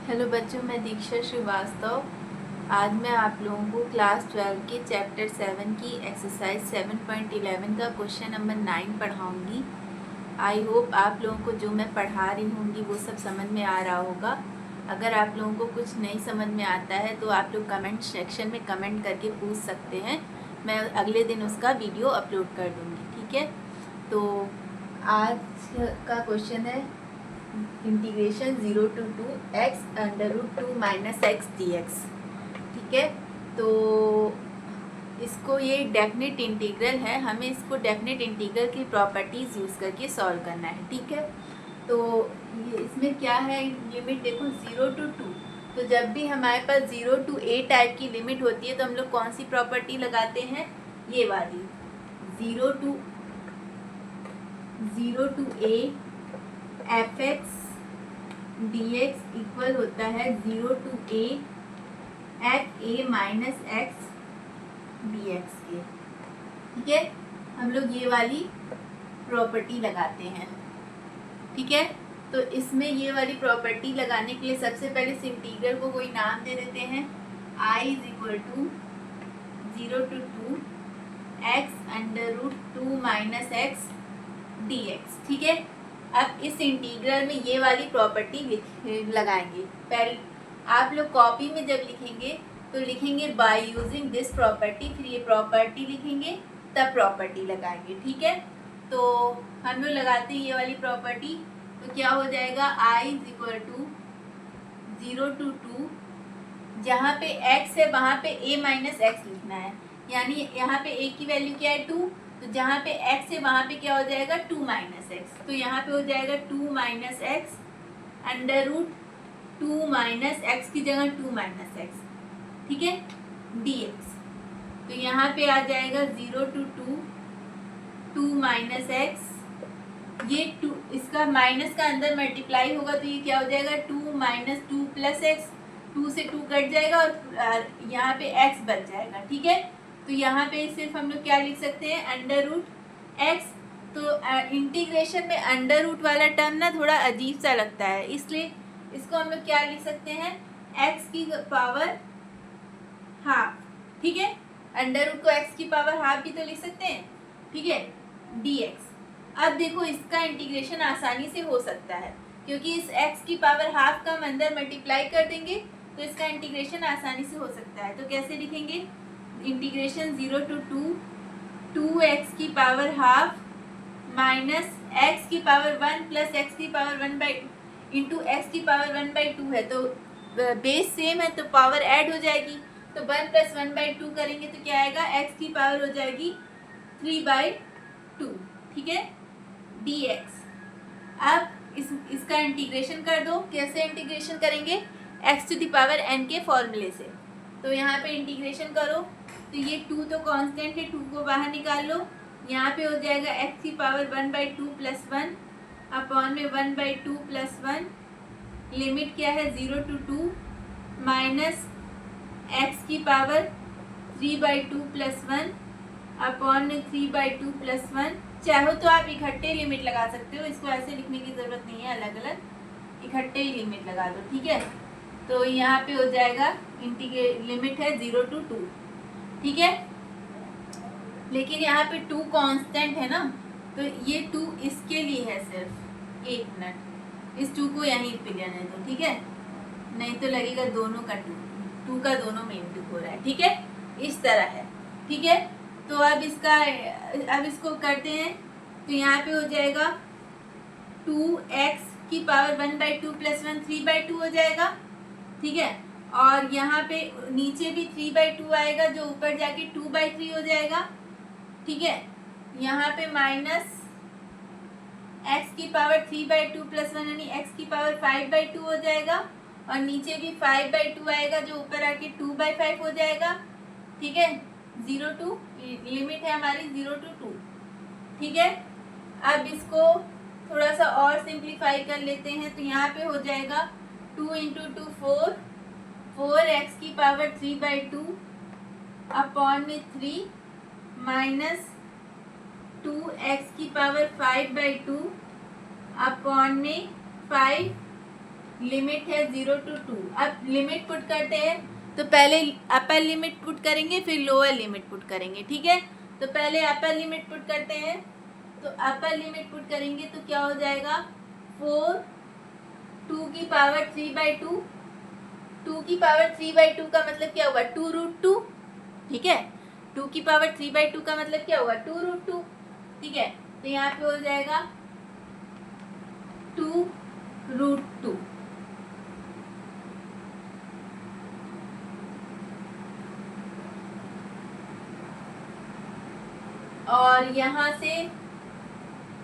Hello बच्चों, मैं दीक्षा श्रीवास्तव। आज मैं आप लोगों को क्लास 12 के चैप्टर 7 की एक्सरसाइज 7.11 का क्वेश्चन नंबर 9 पढ़ाऊंगी। आई होप आप लोगों को जो मैं पढ़ा रही होंगी वो सब समझ में आ रहा होगा। अगर आप लोगों को कुछ नहीं समझ में आता है तो आप लोग कमेंट सेक्शन में कमेंट करके पूछ सकते हैं। मैं अगले दिन उसका वीडियो अपलोड कर दूँगी, ठीक है। तो आज का क्वेश्चन है integration 0 to 2x√2 - x dx। ठीक है, तो इसको ये डेफिनेट इंटीग्रल है, हमें इसको डेफिनेट इंटीग्रल की प्रॉपर्टीज़ यूज़ करके सॉल्व करना है। ठीक है, तो ये इसमें क्या है, लिमिट देखो 0 to 2। तो जब भी हमारे पास 0 to a टाइप की लिमिट होती है तो हम लोग कौन सी प्रॉपर्टी लगाते हैं, ये वाली 0 to a fx dx equal होता है 0 to a F A minus x d x के। ठीक है, हम लोग ये वाली प्रॉपर्टी लगाते हैं। ठीक है, तो इसमें ये वाली प्रॉपर्टी लगाने के लिए सबसे पहले इस इंटीग्रल को कोई नाम दे देते हैं। i is equal to 0 to 2 x√2 minus x d x. ठीक है, अब इस इंटीग्रल में ये वाली प्रॉपर्टी लगाएंगे। पहले आप लोग कॉपी में जब लिखेंगे तो लिखेंगे बाय यूजिंग दिस प्रॉपर्टी, फिर ये प्रॉपर्टी लिखेंगे तब प्रॉपर्टी लगाएंगे। ठीक है, तो हम लोग लगाते हैं ये वाली प्रॉपर्टी, तो क्या हो जाएगा i is equal to 0 to 2, जहाँ पे x है वहाँ पे a माइनस एक्स लिखना है, यानी यहाँ पे a की वैल्यू क्या है 2, तो जहाँ पे x है वहाँ पे क्या हो जाएगा 2 माइनस एक्स, तो यहाँ पे हो जाएगा 2 माइनस एक्स √2 माइनस एक्स की जगह 2 माइनस एक्स। ठीक है, dx, तो यहाँ पे आ जाएगा 0 to 2 माइनस एक्स, ये 2 इसका माइनस का अंदर मल्टीप्लाई होगा तो ये क्या हो जाएगा 2 माइनस 2 प्लस एक्स, 2 से 2 कट जाएगा और यहाँ पे x बच जाएगा। ठीक है, तो यहाँ पे सिर्फ हम लोग क्या लिख सकते हैं √x। तो इंटीग्रेशन में अंडर रूट वाला टर्म ना थोड़ा अजीब सा लगता है, इसलिए इसको हम लोग क्या लिख सकते हैं x की पावर हाफ। ठीक है, अंडर रूट को x की पावर हाफ भी तो लिख सकते हैं। ठीक है, dx। अब देखो इसका इंटीग्रेशन आसानी से हो सकता है क्योंकि इस x की पावर हाफ का हम अंदर मल्टीप्लाई कर देंगे तो इसका इंटीग्रेशन आसानी से हो सकता है। तो कैसे लिखेंगे, इंटीग्रेशन 0 to 2x की पावर हाफ माइनस एक्स की पावर 1 प्लस एक्स की पावर 1/2 इंटू एक्स की पावर 1/2 है, तो बेस सेम है तो पावर ऐड हो जाएगी, तो 1 + 1/2 करेंगे तो क्या आएगा, x की पावर हो जाएगी 3/2। ठीक है, dx। अब इसका इंटीग्रेशन कर दो। कैसे इंटीग्रेशन करेंगे, x to the power n के फॉर्मूले से। तो यहाँ पे इंटीग्रेशन करो तो ये 2 तो कांस्टेंट है, 2 को बाहर निकाल लो, यहाँ पे हो जाएगा x की पावर 1/2 + 1 अपॉन में 1/2 + 1, लिमिट क्या है 0 to 2 माइनस x की पावर 3/2 + 1 अपॉन में 3/2 + 1। चाहो तो आप इकट्ठे लिमिट लगा सकते हो, इसको ऐसे लिखने की ज़रूरत नहीं है, अलग अलग इकट्ठे ही लिमिट लगा दो। ठीक है, तो यहाँ पे हो जाएगा लिमिट है 0 to 2। ठीक है, लेकिन यहाँ पे 2 कांस्टेंट है ना, तो ये 2 इसके लिए है सिर्फ। एक मिनट, इस 2 को यहीं पे लेने दो। ठीक है, नहीं तो लगेगा दोनों का 2 का दोनों में इंटू हो रहा है। ठीक है, इस तरह है। ठीक है, तो अब इसको करते हैं, तो यहाँ पे हो जाएगा 2x की पावर 1/2 + 1 3/2 हो जाएगा। ठीक है, और यहाँ पे नीचे भी 3/2 आएगा जो ऊपर जाके 2/3 हो जाएगा। ठीक है, यहाँ पे माइनस x की पावर 3/2 + 1 यानी x की पावर 5/2 हो जाएगा, और नीचे भी 5/2 आएगा जो ऊपर आके 2/5 हो जाएगा। ठीक है, 0 to लिमिट है हमारी 0 to 2। ठीक है, अब इसको थोड़ा सा और सिंप्लीफाई कर लेते हैं, तो यहाँ पे हो जाएगा 2 × 2 4, 4x की पावर 3/2 अपॉन में 3 माइनस 2x की पावर 5/2 अपॉन में 5 लिमिट है 0 to 2। अब लिमिट पुट करते हैं, तो पहले अपर लिमिट पुट करेंगे फिर लोअर लिमिट पुट करेंगे, ठीक है। तो पहले अपर लिमिट पुट करते हैं, तो अपर लिमिट पुट करेंगे तो क्या हो जाएगा 4 2 की पावर 3/2। 2 की पावर 3/2 का मतलब क्या हुआ 2√2, ठीक है। 2 की पावर 3/2 का मतलब क्या हुआ 2√2, ठीक है। तो यहाँ पे हो जाएगा 2√2। और यहाँ से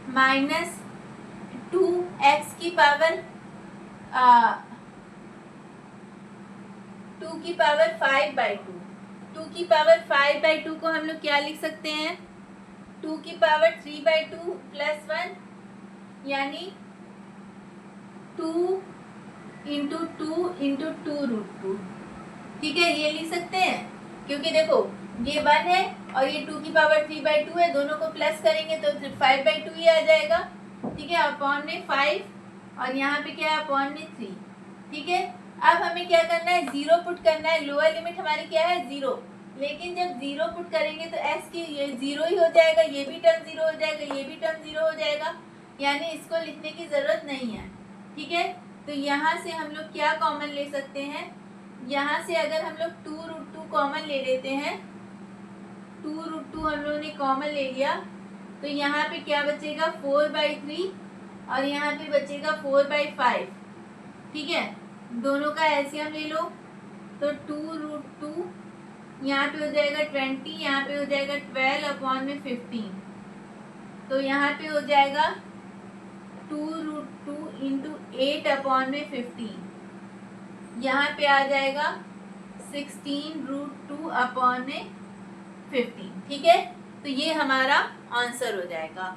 -2x की पावर 2 की पावर 5/2। 2 की पावर 5/2 को हम लोग क्या लिख सकते हैं 2 की पावर 3/2 + 1, यानी 2 × 2 × 2√2, ठीक है। ये लिख सकते हैं क्योंकि देखो ये 1 है और ये 2 की पावर 3/2 है, दोनों को प्लस करेंगे तो 5/2 ही आ जाएगा, ठीक है। अपॉन में 5 और यहाँ पे क्या है अपॉन में 3, ठीक है। अब हमें क्या करना है 0 पुट करना है। लोअर लिमिट हमारी क्या है 0, लेकिन जब 0 पुट करेंगे तो x की ये 0 ही हो जाएगा, ये भी टर्म 0 हो जाएगा, ये भी टर्म 0 हो जाएगा, यानी इसको लिखने की ज़रूरत नहीं है, ठीक है। तो यहाँ से हम लोग क्या कॉमन ले सकते हैं, यहाँ से अगर हम लोग 2√2 कॉमन ले लेते हैं, 2√2 हम लोगों ने कॉमन ले लिया, तो यहाँ पे क्या बचेगा 4/3 और यहाँ पे बचेगा 4/5, ठीक है। दोनों का एलसीएम ले लो, तो 2√2 यहाँ पे हो जाएगा 20, यहाँ पे हो जाएगा 12/15, तो यहाँ पे हो जाएगा 2√2 × 8/15, यहाँ पे आ जाएगा 16√2/15, ठीक है। तो ये हमारा आंसर हो जाएगा।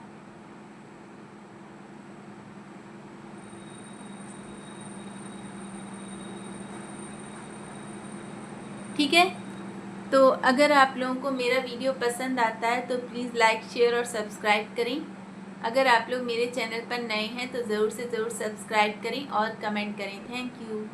ठीक है। तो अगर आप लोगों को मेरा वीडियो पसंद आता है तो प्लीज़ लाइक शेयर और सब्सक्राइब करें। अगर आप लोग मेरे चैनल पर नए हैं तो ज़रूर से ज़रूर सब्सक्राइब करें और कमेंट करें। Thank you.